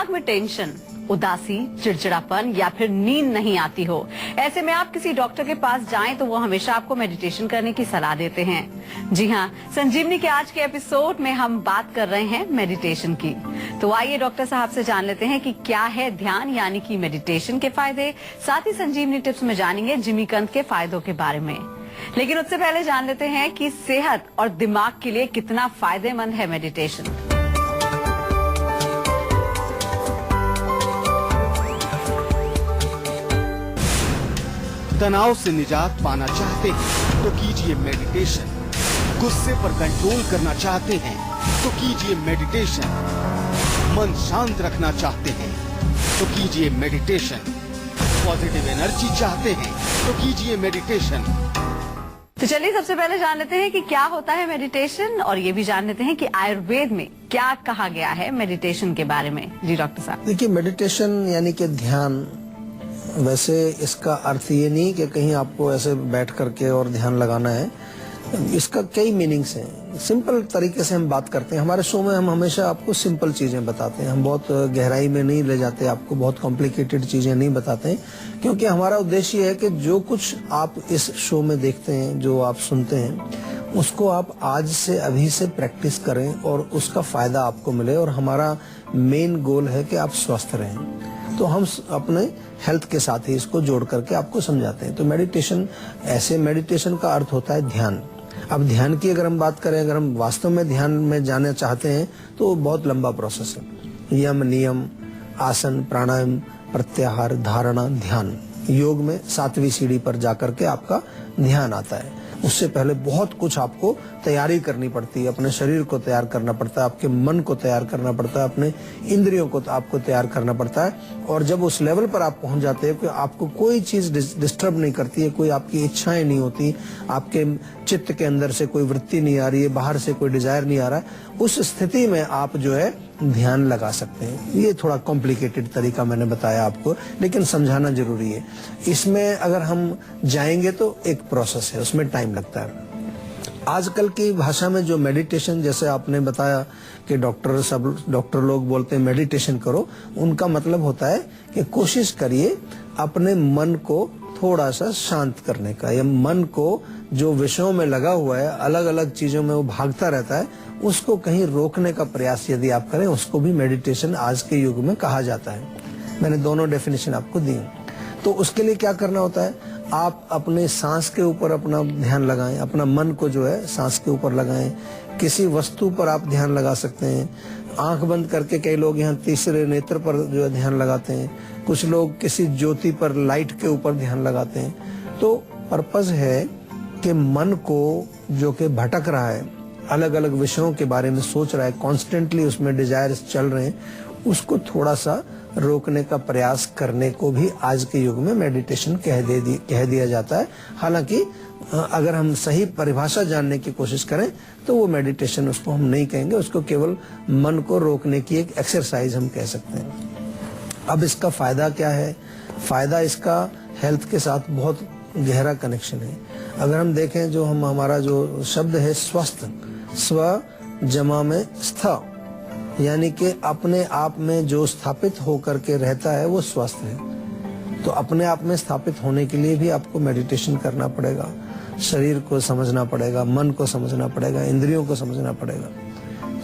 दिमाग में टेंशन, उदासी, चिड़चिड़ापन या फिर नींद नहीं आती हो, ऐसे में आप किसी डॉक्टर के पास जाएं तो वो हमेशा आपको मेडिटेशन करने की सलाह देते हैं। जी हाँ, संजीवनी के आज के एपिसोड में हम बात कर रहे हैं मेडिटेशन की। तो आइए डॉक्टर साहब से जान लेते हैं कि क्या है ध्यान यानी कि मेडिटेशन के फायदे। साथ ही संजीवनी टिप्स में जानेंगे जिमीकंद के फायदों के बारे में। लेकिन उससे पहले जान लेते हैं कि सेहत और दिमाग के लिए कितना फायदेमंद है मेडिटेशन। तनाव से निजात पाना चाहते हैं तो कीजिए मेडिटेशन। गुस्से पर कंट्रोल करना चाहते हैं तो कीजिए मेडिटेशन। मन शांत रखना चाहते हैं तो कीजिए मेडिटेशन। पॉजिटिव एनर्जी चाहते हैं तो कीजिए मेडिटेशन। तो चलिए सबसे पहले जान लेते हैं कि क्या होता है मेडिटेशन, और ये भी जान लेते हैं कि आयुर्वेद में क्या कहा गया है मेडिटेशन के बारे में। जी डॉक्टर साहब। देखिए, मेडिटेशन यानी कि ध्यान, वैसे इसका अर्थ ये नहीं कि कहीं आपको ऐसे बैठ करके और ध्यान लगाना है। इसका कई मीनिंग्स हैं। सिंपल तरीके से हम बात करते हैं। हमारे शो में हम हमेशा आपको सिंपल चीजें बताते हैं। हम बहुत गहराई में नहीं ले जाते, आपको बहुत कॉम्प्लिकेटेड चीजें नहीं बताते हैं, क्योंकि हमारा उद्देश्य ये है कि जो कुछ आप इस शो में देखते हैं, जो आप सुनते हैं, उसको आप आज से अभी से प्रैक्टिस करें और उसका फायदा आपको मिले। और हमारा मेन गोल है कि आप स्वस्थ रहें। तो हम अपने हेल्थ के साथ ही इसको जोड़ करके आपको समझाते हैं। तो मेडिटेशन, ऐसे मेडिटेशन का अर्थ होता है ध्यान। अब ध्यान की अगर हम बात करें, अगर हम वास्तव में ध्यान में जाना चाहते हैं तो बहुत लंबा प्रोसेस है। यम, नियम, आसन, प्राणायाम, प्रत्याहार, धारणा, ध्यान। योग में 7वीं सीढ़ी पर जाकर के आपका ध्यान आता है। उससे पहले बहुत कुछ आपको तैयारी करनी पड़ती है। अपने शरीर को तैयार करना पड़ता है, आपके मन को तैयार करना पड़ता है, अपने इंद्रियों को आपको तैयार करना पड़ता है। और जब उस लेवल पर आप पहुंच जाते हैं कि आपको कोई चीज डिस्टर्ब नहीं करती है, कोई आपकी इच्छाएं नहीं होती, आपके चित्त के अंदर से कोई वृत्ति नहीं आ रही है, बाहर से कोई डिजायर नहीं आ रहा है, उस स्थिति में आप जो है ध्यान लगा सकते हैं। ये थोड़ा कॉम्प्लिकेटेड तरीका मैंने बताया आपको, लेकिन समझाना जरूरी है। इसमें अगर हम जाएंगे तो एक प्रोसेस है, उसमें टाइम लगता है। आजकल की भाषा में जो मेडिटेशन, जैसे आपने बताया कि डॉक्टर लोग बोलते हैं मेडिटेशन करो, उनका मतलब होता है कि कोशिश करिए अपने मन को थोड़ा सा शांत करने का, या मन को जो विषयों में लगा हुआ है, अलग अलग चीजों में वो भागता रहता है, उसको कहीं रोकने का प्रयास यदि आप करें, उसको भी मेडिटेशन आज के युग में कहा जाता है। मैंने दोनों डेफिनेशन आपको दी। तो उसके लिए क्या करना होता है, आप अपने सांस के ऊपर अपना ध्यान लगाएं, अपना मन को जो है सांस के ऊपर लगाएं। किसी वस्तु पर आप ध्यान लगा सकते हैं। आंख बंद करके कई लोग यहाँ तीसरे नेत्र पर जो है ध्यान लगाते हैं, कुछ लोग किसी ज्योति पर, लाइट के ऊपर ध्यान लगाते हैं। तो पर्पज है कि मन को जो कि भटक रहा है, अलग अलग विषयों के बारे में सोच रहा है, कॉन्स्टेंटली उसमें डिजायर्स चल रहे हैं, उसको थोड़ा सा रोकने का प्रयास करने को भी आज के युग में मेडिटेशन कह दिया जाता है। हालांकि अगर हम सही परिभाषा जानने की कोशिश करें तो वो मेडिटेशन उसको हम नहीं कहेंगे, उसको केवल मन को रोकने की एक एक्सरसाइज हम कह सकते हैं। अब इसका फायदा क्या है? फायदा इसका हेल्थ के साथ बहुत गहरा कनेक्शन है। अगर हम देखें, जो हमारा जो शब्द है स्वस्थ, स्व जमा में स्थ, यानी कि अपने आप में जो स्थापित होकर के रहता है वो स्वस्थ है। तो अपने आप में स्थापित होने के लिए भी आपको मेडिटेशन करना पड़ेगा। शरीर को समझना पड़ेगा, मन को समझना पड़ेगा, इंद्रियों को समझना पड़ेगा।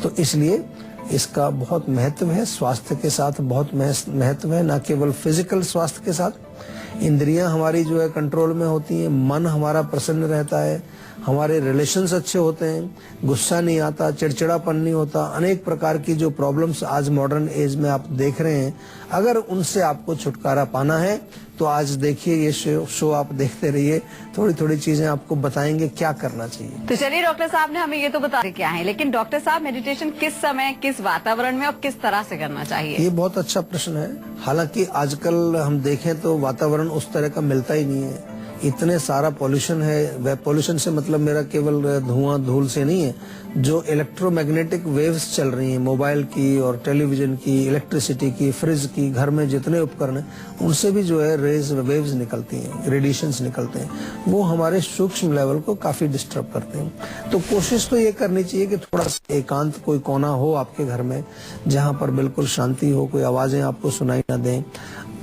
तो इसलिए इसका बहुत महत्व है। स्वास्थ्य के साथ बहुत महत्व है, न केवल फिजिकल स्वास्थ्य के साथ। इंद्रियां हमारी जो है कंट्रोल में होती हैं, मन हमारा प्रसन्न रहता है, हमारे रिलेशंस अच्छे होते हैं, गुस्सा नहीं आता, चिड़चिड़ापन नहीं होता। अनेक प्रकार की जो प्रॉब्लम्स आज मॉडर्न एज में आप देख रहे हैं, अगर उनसे आपको छुटकारा पाना है तो आज देखिए ये शो आप देखते रहिए। थोड़ी थोड़ी चीजें आपको बताएंगे क्या करना चाहिए। तो चलिए, डॉक्टर साहब ने हमें ये तो बता क्या है, लेकिन डॉक्टर साहब मेडिटेशन किस समय, किस वातावरण में और किस तरह से करना चाहिए? ये बहुत अच्छा प्रश्न है। हालांकि आजकल हम देखें तो वातावरण उस तरह का मिलता ही नहीं है। इतने सारा पॉल्यूशन है। वह पॉल्यूशन से मतलब मेरा केवल धुआं धूल से नहीं है, जो इलेक्ट्रोमैग्नेटिक वेव्स चल रही हैं मोबाइल की और टेलीविजन की, इलेक्ट्रिसिटी की, फ्रिज की, घर में जितने उपकरण हैं उनसे भी जो है रेज वेव्स निकलती हैं, रेडिएशंस निकलते हैं, वो हमारे सूक्ष्म लेवल को काफी डिस्टर्ब करते हैं। तो कोशिश तो ये करनी चाहिए कि थोड़ा एकांत कोई कोना हो आपके घर में जहां पर बिल्कुल शांति हो, कोई आवाजें आपको सुनाई न दें।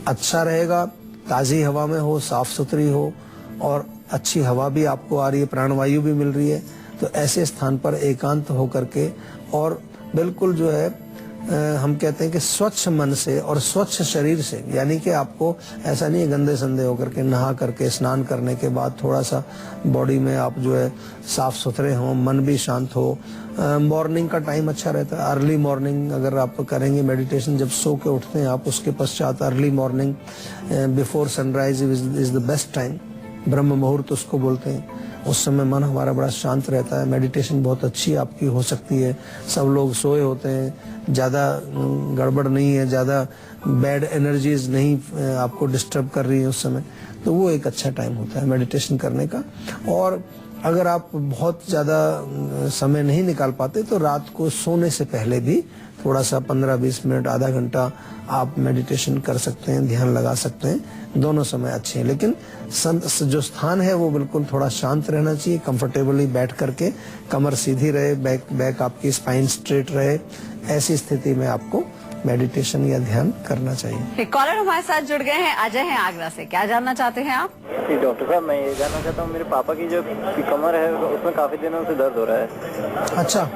अच्छा रहेगा ताजी हवा में हो, साफ सुथरी हो और अच्छी हवा भी आपको आ रही है, प्राणवायु भी मिल रही है। तो ऐसे स्थान पर एकांत होकर के और बिल्कुल जो है हम कहते हैं कि स्वच्छ मन से और स्वच्छ शरीर से, यानी कि आपको ऐसा नहीं है गंदे संदे होकर के नहा करके स्नान करने के बाद थोड़ा सा बॉडी में आप जो है साफ सुथरे हो, मन भी शांत हो। मॉर्निंग का टाइम अच्छा रहता है, अर्ली मॉर्निंग अगर आप करेंगे मेडिटेशन, जब सो के उठते हैं आप उसके पश्चात early morning before sunrise is the best time, ब्रह्म मुहूर्त उसको बोलते हैं। उस समय मन हमारा बड़ा शांत रहता है, मेडिटेशन बहुत अच्छी आपकी हो सकती है। सब लोग सोए होते हैं, ज्यादा गड़बड़ नहीं है, ज्यादा बैड एनर्जीज नहीं आपको डिस्टर्ब कर रही है उस समय, तो वो एक अच्छा टाइम होता है मेडिटेशन करने का। और अगर आप बहुत ज्यादा समय नहीं निकाल पाते तो रात को सोने से पहले भी थोड़ा सा 15-20 मिनट, आधा घंटा आप मेडिटेशन कर सकते हैं, ध्यान लगा सकते हैं। दोनों समय अच्छे हैं, लेकिन जो स्थान है वो बिल्कुल थोड़ा शांत रहना चाहिए, कंफर्टेबली बैठ करके, कमर सीधी रहे, बैक आपकी स्पाइन स्ट्रेट रहे। ऐसी स्थिति में आपको मेडिटेशन या ध्यान करना चाहिए। एक कॉलर हमारे साथ जुड़ गए हैं, अजय हैं आगरा से। क्या जानना चाहते हैं आप? जी डॉक्टर साहब, मैं ये जानना चाहता हूँ, मेरे पापा की जो कमर है उसमें काफी दिनों से दर्द हो रहा है। अच्छा,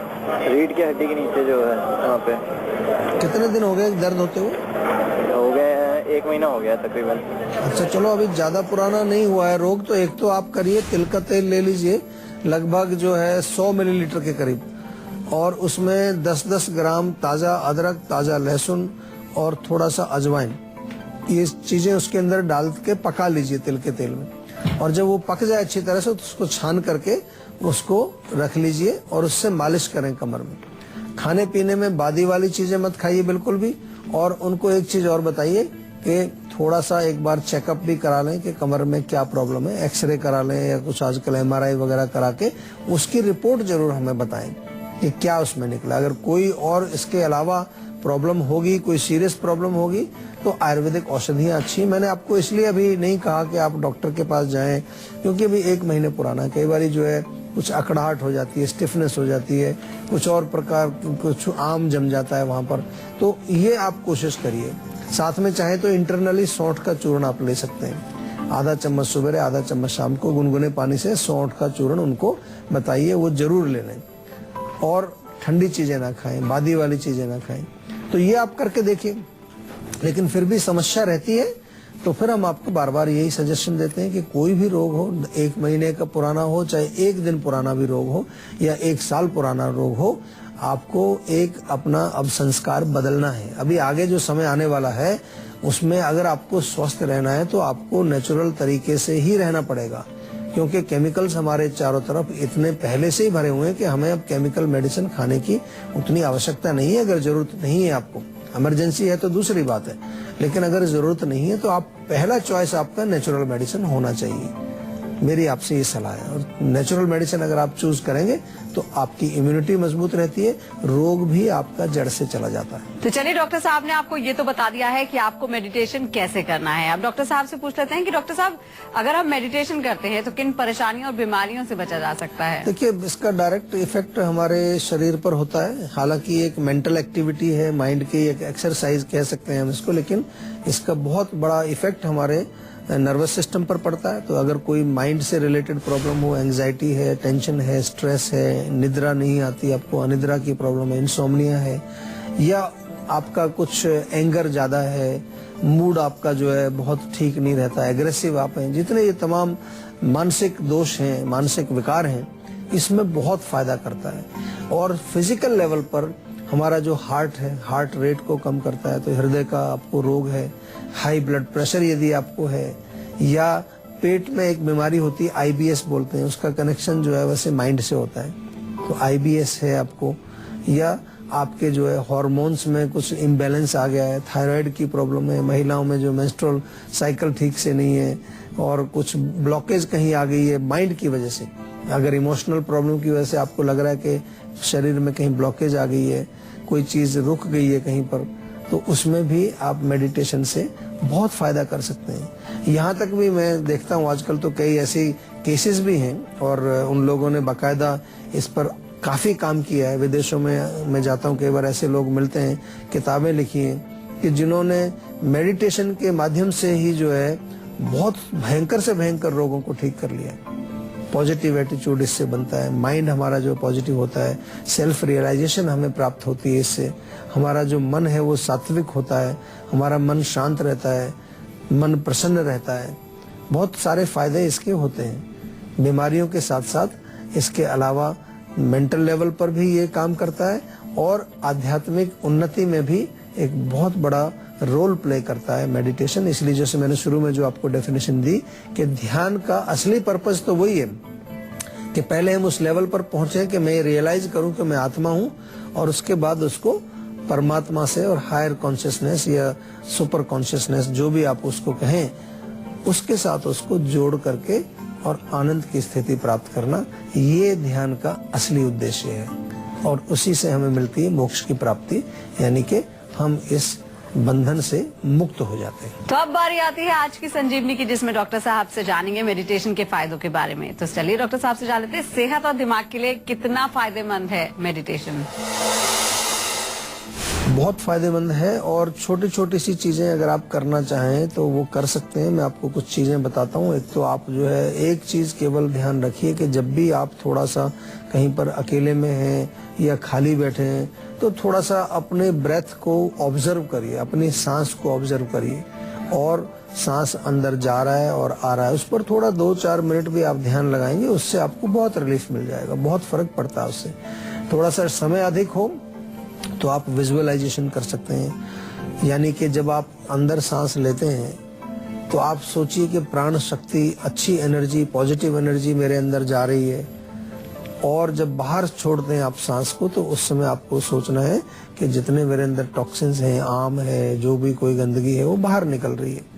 रीढ़ की हड्डी के नीचे जो है वहाँ पे। कितने दिन हो गए दर्द होते हुए? हो गए हैं, 1 महीना हो गया तकरीबन। अच्छा चलो, अभी ज्यादा पुराना नहीं हुआ है रोग, तो एक तो आप करिए तिल का तेल ले लीजिए, लगभग जो है 100 मिलीलीटर के करीब, और उसमें 10-10 ग्राम ताजा अदरक, ताजा लहसुन और थोड़ा सा अजवाइन, ये चीजें उसके अंदर डाल के पका लीजिए तिल के तेल में। और जब वो पक जाए अच्छी तरह से तो उसको छान करके उसको रख लीजिए और उससे मालिश करें कमर में। खाने पीने में बादी वाली चीजें मत खाइए बिल्कुल भी। और उनको एक चीज और बताइए कि थोड़ा सा एक बार चेकअप भी करा लें कि कमर में क्या प्रॉब्लम है, एक्सरे करा लें या कुछ आजकल MRI वगैरह करा के उसकी रिपोर्ट जरूर हमें बताएं कि क्या उसमें निकला। अगर कोई और इसके अलावा प्रॉब्लम होगी, कोई सीरियस प्रॉब्लम होगी, तो आयुर्वेदिक औषधियां अच्छी। मैंने आपको इसलिए अभी नहीं कहा कि आप डॉक्टर के पास जाएं, क्योंकि अभी 1 महीने पुराना है, कई बार जो है कुछ अकड़ाहट हो जाती है, स्टिफनेस हो जाती है, कुछ और प्रकार कुछ आम जम जाता है वहां पर। तो ये आप कोशिश करिए। साथ में चाहे तो इंटरनली सौंठ का चूर्ण आप ले सकते हैं, आधा चम्मच सुबह, आधा चम्मच शाम को, गुनगुने पानी से सौंठ का चूर्ण उनको बताइए, वो जरूर ले लें। और ठंडी चीजें ना खाएं, बादी वाली चीजें ना खाएं। तो ये आप करके देखिए। लेकिन फिर भी समस्या रहती है तो फिर हम आपको बार बार यही सजेशन देते हैं कि कोई भी रोग हो, 1 महीने का पुराना हो, चाहे 1 दिन पुराना भी रोग हो या 1 साल पुराना रोग हो, आपको एक अपना अब संस्कार बदलना है। अभी आगे जो समय आने वाला है उसमें अगर आपको स्वस्थ रहना है तो आपको नेचुरल तरीके से ही रहना पड़ेगा, क्योंकि केमिकल्स हमारे चारों तरफ इतने पहले से ही भरे हुए हैं कि हमें अब केमिकल मेडिसिन खाने की उतनी आवश्यकता नहीं है। अगर जरूरत नहीं है आपको, इमरजेंसी है तो दूसरी बात है, लेकिन अगर जरूरत नहीं है तो आप पहला चॉइस आपका नेचुरल मेडिसिन होना चाहिए। मेरी आपसे ये सलाह है। और नेचुरल मेडिसिन अगर आप चूज करेंगे तो आपकी इम्यूनिटी मजबूत रहती है, रोग भी आपका जड़ से चला जाता है। तो चलिए, डॉक्टर साहब ने आपको ये तो बता दिया है कि आपको मेडिटेशन कैसे करना है। अब डॉक्टर साहब से पूछ लेते हैं कि डॉक्टर साहब, अगर हम मेडिटेशन करते हैं तो किन परेशानियों और बीमारियों से बचा जा सकता है? देखिए, इसका डायरेक्ट इफेक्ट हमारे शरीर पर होता है। हालांकि एक मेंटल एक्टिविटी है, माइंड की एक एक्सरसाइज कह सकते हैं हम इसको, लेकिन इसका बहुत बड़ा इफेक्ट हमारे नर्वस सिस्टम पर पड़ता है। तो अगर कोई माइंड से रिलेटेड प्रॉब्लम हो, एंजाइटी है, टेंशन है, स्ट्रेस है, निद्रा नहीं आती, आपको अनिद्रा की प्रॉब्लम है, इंसोम्निया है, या आपका कुछ एंगर ज्यादा है, मूड आपका जो है बहुत ठीक नहीं रहता, एग्रेसिव आप हैं, जितने ये तमाम मानसिक दोष हैं, मानसिक विकार हैं, इसमें बहुत फायदा करता है। और फिजिकल लेवल पर हमारा जो हार्ट है, हार्ट रेट को कम करता है। तो हृदय का आपको रोग है, हाई ब्लड प्रेशर यदि आपको है, या पेट में एक बीमारी होती है IBS बोलते हैं, उसका कनेक्शन जो है वैसे माइंड से होता है, तो IBS है आपको, या आपके जो है हार्मोन्स में कुछ इम्बैलेंस आ गया है, थायराइड की प्रॉब्लम है, महिलाओं में जो मेंस्ट्रुअल साइकिल ठीक से नहीं है और कुछ ब्लॉकेज कहीं आ गई है माइंड की वजह से, अगर इमोशनल प्रॉब्लम की वजह से आपको लग रहा है कि शरीर में कहीं ब्लॉकेज आ गई है, कोई चीज रुक गई है कहीं पर, तो उसमें भी आप मेडिटेशन से बहुत फायदा कर सकते हैं। यहाँ तक भी मैं देखता हूँ आजकल तो कई ऐसे केसेस भी हैं और उन लोगों ने बाकायदा इस पर काफी काम किया है। विदेशों में मैं जाता हूँ, कई बार ऐसे लोग मिलते हैं, किताबें लिखी हैं कि जिन्होंने मेडिटेशन के माध्यम से ही जो है बहुत भयंकर से भयंकर रोगों को ठीक कर लिया है। पॉजिटिव एटीट्यूड इससे बनता है, माइंड हमारा जो पॉजिटिव होता है, सेल्फ रियलाइजेशन हमें प्राप्त होती है इससे, हमारा जो मन है वो सात्विक होता है, हमारा मन शांत रहता है, मन प्रसन्न रहता है। बहुत सारे फायदे इसके होते हैं। बीमारियों के साथ साथ इसके अलावा मेंटल लेवल पर भी ये काम करता है और आध्यात्मिक उन्नति में भी एक बहुत बड़ा रोल प्ले करता है मेडिटेशन। इसलिए जैसे मैंने शुरू में जो आपको डेफिनेशन दी कि ध्यान का असली पर्पस तो वही है कि पहले हम उस लेवल पर पहुंचे कि मैं रियलाइज करूं कि मैं आत्मा हूं और उसके बाद उसको परमात्मा से और हायर कॉन्शियसनेस या सुपर कॉन्शियसनेस जो भी आप उसको कहें, उसके साथ उसको जोड़ करके और आनंद की स्थिति प्राप्त करना, ये ध्यान का असली उद्देश्य है और उसी से हमें मिलती है मोक्ष की प्राप्ति, यानी कि हम इस बंधन से मुक्त हो जाते हैं। तो अब बारी आती है आज की संजीवनी की, जिसमें डॉक्टर साहब से जानेंगे मेडिटेशन के फायदों के बारे में। तो चलिए डॉक्टर साहब से जान लेते हैं, सेहत और दिमाग के लिए कितना फायदेमंद है मेडिटेशन? बहुत फायदेमंद है और छोटी छोटी सी चीजें अगर आप करना चाहें तो वो कर सकते हैं। मैं आपको कुछ चीजें बताता हूँ। एक तो आप जो है एक चीज केवल ध्यान रखिए कि जब भी आप थोड़ा सा कहीं पर अकेले में हैं या खाली बैठे हैं तो थोड़ा सा अपने ब्रेथ को ऑब्जर्व करिए, अपनी सांस को ऑब्जर्व करिए और सांस अंदर जा रहा है और आ रहा है, उस पर थोड़ा 2-4 मिनट भी आप ध्यान लगाएंगे, उससे आपको बहुत रिलीफ मिल जाएगा, बहुत फर्क पड़ता है उससे। थोड़ा सा समय अधिक हो तो आप विजुअलाइजेशन कर सकते हैं, यानी कि जब आप अंदर सांस लेते हैं तो आप सोचिए कि प्राण शक्ति, अच्छी एनर्जी, पॉजिटिव एनर्जी मेरे अंदर जा रही है, और जब बाहर छोड़ते हैं आप सांस को तो उस समय आपको सोचना है कि जितने मेरे अंदर टॉक्सिन्स हैं, आम है, जो भी कोई गंदगी है वो बाहर निकल रही है।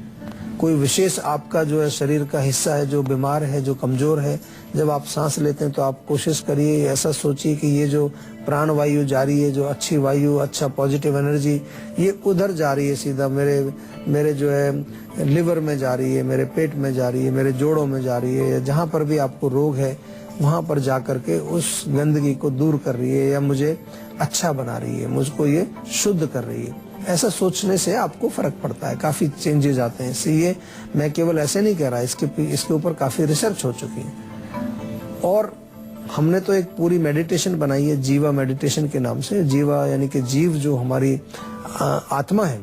कोई विशेष आपका जो है शरीर का हिस्सा है जो बीमार है, जो कमजोर है, जब आप सांस लेते हैं तो आप कोशिश करिए, ऐसा सोचिए कि ये जो प्राण वायु जा रही है, जो अच्छी वायु, अच्छा पॉजिटिव एनर्जी, ये उधर जा रही है, सीधा मेरे जो है लिवर में जा रही है, मेरे पेट में जा रही है, मेरे जोड़ों में जा रही है, या जहाँ पर भी आपको रोग है वहां पर जा करके उस गंदगी को दूर कर रही है या मुझे अच्छा बना रही है, मुझको ये शुद्ध कर रही है। ऐसा सोचने से आपको फर्क पड़ता है, काफी चेंजेस आते हैं। इसलिए मैं केवल ऐसे नहीं कह रहा, इसके ऊपर काफी रिसर्च हो चुकी है और हमने तो एक पूरी मेडिटेशन बनाई है जीवा मेडिटेशन के नाम से। जीवा यानी कि जीव, जो हमारी आत्मा है,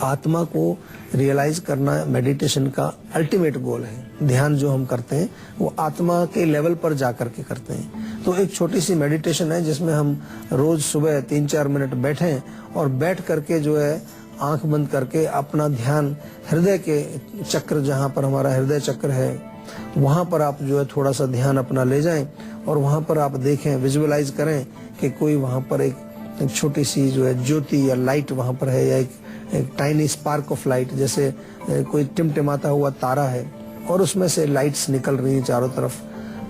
आत्मा को रियलाइज करना मेडिटेशन का अल्टीमेट गोल है। ध्यान जो हम करते हैं वो आत्मा के लेवल पर जाकर के करते हैं। तो एक छोटी सी मेडिटेशन है जिसमें हम रोज सुबह 3-4 मिनट बैठें और बैठ करके जो है आंख बंद करके अपना ध्यान हृदय के चक्र, जहाँ पर हमारा हृदय चक्र है, वहां पर आप जो है थोड़ा सा ध्यान अपना ले जाएं और वहां पर आप देखें, विजुअलाइज करें कि कोई वहां पर एक छोटी सी जो है ज्योति या लाइट वहां पर है, या एक टाइनी स्पार्क ऑफ लाइट, जैसे कोई टिमटिमाता हुआ तारा है और उसमें से लाइट्स निकल रही हैं चारों तरफ।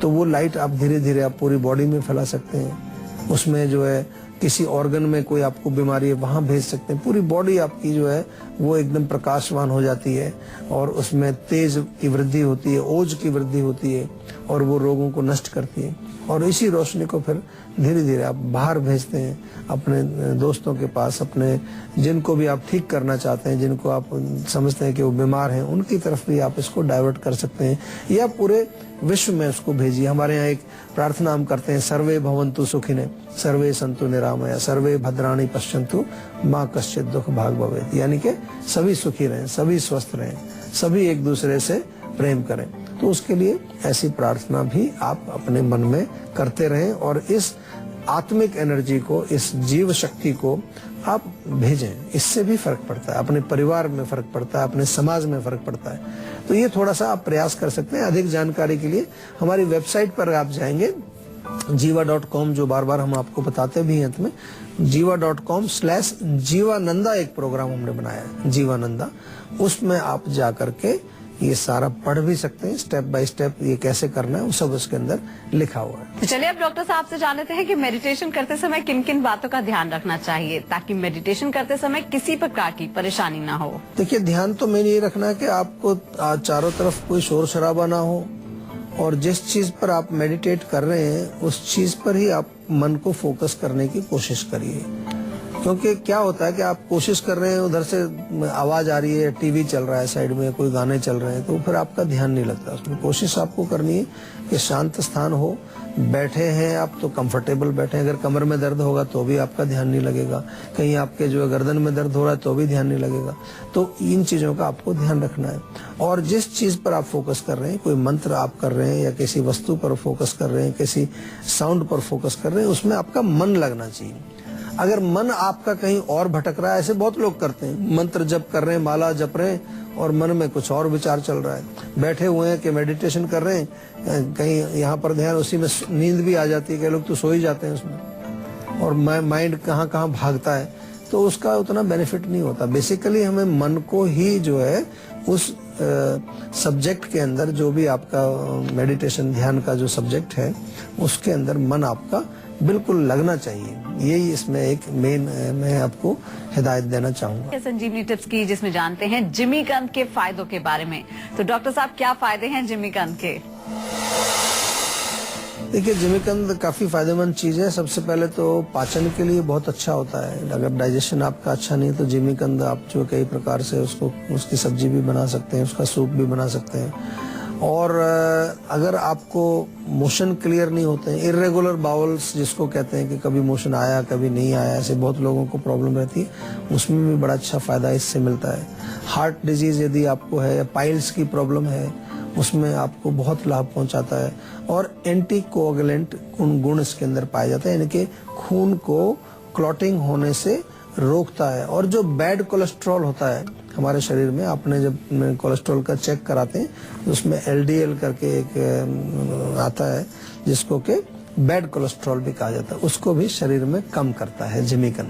तो वो लाइट आप धीरे धीरे आप पूरी बॉडी में फैला सकते हैं। उसमें जो है किसी ऑर्गन में कोई आपको बीमारी है वहां भेज सकते हैं। पूरी बॉडी आपकी जो है वो एकदम प्रकाशवान हो जाती है और उसमें तेज की वृद्धि होती है, ओज की वृद्धि होती है और वो रोगों को नष्ट करती है। और इसी रोशनी को फिर धीरे धीरे आप बाहर भेजते हैं अपने दोस्तों के पास, अपने जिनको भी आप ठीक करना चाहते हैं, जिनको आप समझते हैं कि वो बीमार हैं, उनकी तरफ भी आप इसको डाइवर्ट कर सकते हैं या पूरे विश्व में उसको भेजिए। हमारे यहाँ एक प्रार्थना हम करते हैं, सर्वे भवन्तु सुखिने सर्वे सन्तु निरामया सर्वे भद्राणि पश्यन्तु माँ कश्चित् दुख भाग भवेत्, यानी कि सभी सुखी रहें, सभी स्वस्थ रहें, सभी एक दूसरे से प्रेम करें। तो उसके लिए ऐसी प्रार्थना भी आप अपने मन में करते रहें और इस आत्मिक एनर्जी को, इस जीव शक्ति को आप भेजें। इससे भी फर्क पड़ता है, अपने परिवार में फर्क पड़ता है, अपने समाज में फर्क पड़ता है। तो ये थोड़ा सा आप प्रयास कर सकते हैं। अधिक जानकारी के लिए हमारी वेबसाइट पर आप जाएंगे jiva.com, जो बार बार हम आपको बताते भी हैं अंत में, jiva.com/जीवानंदा एक प्रोग्राम हमने बनाया है, जीवानंदा। उसमें आप जा करके ये सारा पढ़ भी सकते हैं, स्टेप बाय स्टेप ये कैसे करना है वो सब उसके अंदर लिखा हुआ है। तो चलिए अब डॉक्टर साहब से जान लेते हैं कि मेडिटेशन करते समय किन किन बातों का ध्यान रखना चाहिए ताकि मेडिटेशन करते समय किसी प्रकार की परेशानी ना हो। देखिए, ध्यान तो मेन ये रखना है कि आपको चारों तरफ कोई शोर शराबा ना हो, और जिस चीज पर आप मेडिटेट कर रहे हैं उस चीज पर ही आप मन को फोकस करने की कोशिश करिए। क्योंकि क्या होता है कि आप कोशिश कर रहे हैं, उधर से आवाज आ रही है, टीवी चल रहा है साइड में, कोई गाने चल रहे हैं, तो फिर आपका ध्यान नहीं लगता उसमें। कोशिश आपको करनी है कि शांत स्थान हो, बैठे हैं आप तो कंफर्टेबल बैठे। अगर कमर में दर्द होगा तो भी आपका ध्यान नहीं लगेगा, कहीं आपके जो गर्दन में दर्द हो रहा है तो भी ध्यान नहीं लगेगा। तो इन चीजों का आपको ध्यान रखना है। और जिस चीज पर आप फोकस कर रहे हैं, कोई मंत्र आप कर रहे हैं या किसी वस्तु पर फोकस कर रहे हैं, किसी साउंड पर फोकस कर रहे हैं, उसमें आपका मन लगना चाहिए। अगर मन आपका कहीं और भटक रहा है, ऐसे बहुत लोग करते हैं, मंत्र जप कर रहे हैं, माला जप रहे हैं और मन में कुछ और विचार चल रहा है, बैठे हुए हैं कि मेडिटेशन कर रहे हैं, कहीं यहाँ पर ध्यान, उसी में नींद भी आ जाती है, कई लोग तो सो ही जाते हैं उसमें, और माइंड कहाँ कहाँ भागता है, तो उसका उतना बेनिफिट नहीं होता। बेसिकली हमें मन को ही जो है उस सब्जेक्ट के अंदर, जो भी आपका मेडिटेशन ध्यान का जो सब्जेक्ट है उसके अंदर मन आपका बिल्कुल लगना चाहिए। यही इसमें एक मेन मैं आपको हिदायत देना चाहूंगा। संजीवनी टिप्स की जिसमें जानते हैं जिमीकंद के फायदों के बारे में। तो डॉक्टर साहब, क्या फायदे हैं जिमीकंद के? देखिए, जिमीकंद काफी फायदेमंद चीज है। सबसे पहले तो पाचन के लिए बहुत अच्छा होता है। अगर डाइजेशन आपका अच्छा नहीं है तो जिमीकंद आप जो कई प्रकार से उसकी सब्जी भी बना सकते हैं, उसका सूप भी बना सकते हैं। और अगर आपको मोशन क्लियर नहीं होते हैं, इर्रेगुलर बाउल्स जिसको कहते हैं कि कभी मोशन आया कभी नहीं आया, ऐसे बहुत लोगों को प्रॉब्लम रहती है, उसमें भी बड़ा अच्छा फायदा इससे मिलता है। हार्ट डिजीज यदि आपको है या पाइल्स की प्रॉब्लम है, उसमें आपको बहुत लाभ पहुंचाता है। और एंटी कोएगुलेंट गुण इसके अंदर पाया जाता है, यानी कि खून को क्लॉटिंग होने से रोकता है। और जो बैड कोलेस्ट्रॉल होता है हमारे शरीर में, आपने जब कोलेस्ट्रॉल का चेक कराते हैं तो उसमें LDL करके एक आता है जिसको कि बैड कोलेस्ट्रॉल भी कहा जाता है, उसको भी शरीर में कम करता है जिमीकंद।